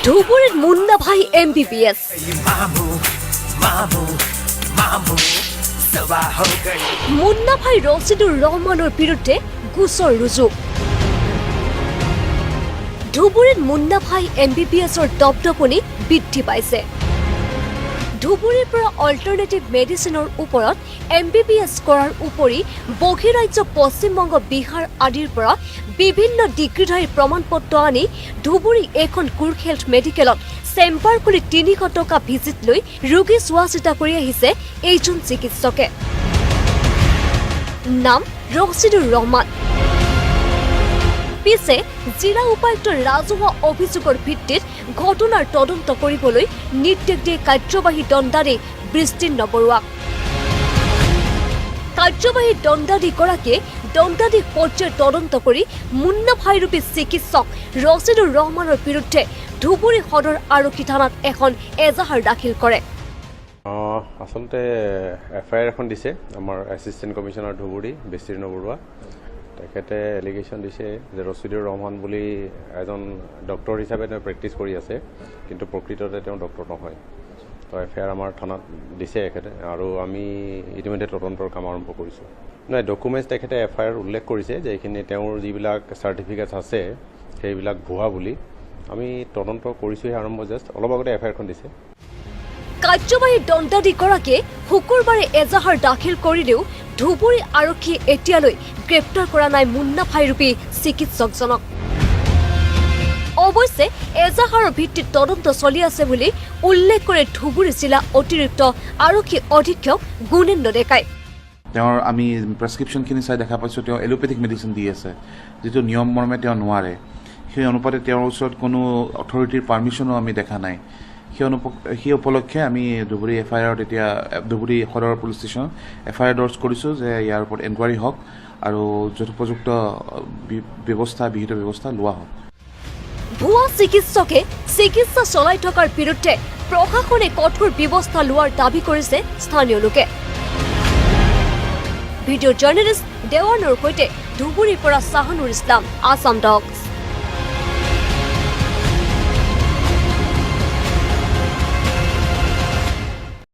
ধুবুৰীত মুন্না ভাই MBBS মুন্না ভাই ৰছিদুৰ ৰহমানৰ বিৰুদ্ধে গোচৰ ৰুজু ধুবুৰীত মুন্না ভাই MBBSৰ দপদপনি বৃদ্ধি পাইছে ধুবুৰীৰ পৰা অল্টাৰনেটিভ মেডিচিনৰ ওপৰত MBBS কৰাৰ উপৰি বহিৰাজ্য পশ্চিমবংগ বিহাৰ আদিৰ পৰা বিভিন্ন ডিগ্ৰীধাৰী প্ৰমাণপত্ৰ আনি ধুবুৰী এখন কুৰ্গ হেল্থ মেডিকেলত চেম্বাৰ খুলি 300 টকা ভিজিট লৈ ৰোগী চোৱা চিতা কৰি আহিছে এইজন চিকিৎসকে নাম ৰছিদুৰ ৰহমান পিছে জিলা উপায়ুক্তৰ ৰাজহুৱা অভিযোগৰ ভিত্তিত ঘটনাৰ তদন্ত কৰিবলৈ নিৰ্দেশ দিয়ে কাৰ্যবাহী দণ্ডাধীশ বৃষ্টিন বৰুৱাক কাৰ্যবাহী দণ্ডাধীশগৰাকীয়ে দণ্ডাধীশ পৰ্যায়ৰ তদন্ত কৰি মুন্না ভাইৰূপী চিকিৎসক ৰছিদুৰ ৰহমানৰ বিৰুদ্ধে ধুবুৰী সদৰ আৰক্ষী থানাত এখন এজাহাৰ দাখিল কৰে আসলতে FIR এখন দিছে আমাৰ এছিষ্টেণ্ট কমিশনাৰ ধুবুৰী বৃষ্টিন বৰুৱা তেখেতে এলিগেশ্যন দিছে যে ৰছিদুৰ ৰহমান বুলি এজন ডক্টৰ হিচাপে তেওঁ প্ৰেক্টিছ কৰি আছে কিন্তু প্ৰকৃততে তেওঁ ডক্টৰ নহয় তো FIR আমাৰ থানাত দিছে এখেতে আৰু আমি ইতিমধ্যে তদন্তৰ কাম আৰম্ভ কৰিছোঁ নাই ডকুমেণ্টছ তেখেতে FIR উল্লেখ কৰিছে যে এইখিনি তেওঁৰ যিবিলাক চাৰ্টিফিকেটছ আছে সেইবিলাক ভুৱা বুলি আমি তদন্ত কৰিছোঁহে আৰম্ভ জাষ্ট অলপ আগতে FIRখন দিছে কাৰ্যবাহী দণ্ডাধীশগৰাকীয়ে শুকুৰবাৰে এজাহাৰ দাখিল কৰিলেও ধুবুৰী আৰক্ষীয়ে এতিয়ালৈ গ্ৰেপ্তাৰ কৰা নাই মুন্না ভাইৰূপী চিকিৎসকজনক অৱশ্যে এজাহাৰৰ ভিত্তিত তদন্ত চলি আছে বুলি উল্লেখ কৰে ধুবুৰী জিলা অতিৰিক্ত আৰক্ষী অধীক্ষক গুণেন্দ্ৰ ডেকাই তেওঁৰ আমি প্ৰেছক্ৰিপশ্যনখিনি চাই দেখা পাইছোঁ তেওঁ এলোপেথিক মেডিচিন দি আছে যিটো নিয়ম মৰ্মে তেওঁ নোৱাৰে সেই অনুপাতে তেওঁৰ ওচৰত কোনো অথৰিটিৰ পাৰ্মিশ্যনো আমি দেখা নাই সেই উপলক্ষে আমি ধুবুৰী FIRত এতিয়া ধুবুৰী সদৰ পুলিচ ষ্টেচনত FIR দৰ্জ কৰিছোঁ যে ইয়াৰ ওপৰত এনকুৱাৰী হওক আৰু যথোপযুক্ত বিহিত ব্যৱস্থা লোৱা হওক ভুৱা চিকিৎসকে চিকিৎসা চলাই থকাৰ বিৰুদ্ধে প্ৰশাসনে কঠোৰ ব্যৱস্থা লোৱাৰ দাবী কৰিছে স্থানীয় লোকে ভিডিঅ' জাৰ্নেলিষ্ট দেৱানৰ সৈতে ধুবুৰীৰ পৰা চাহানুৰ ইছলাম আছাম ডক্স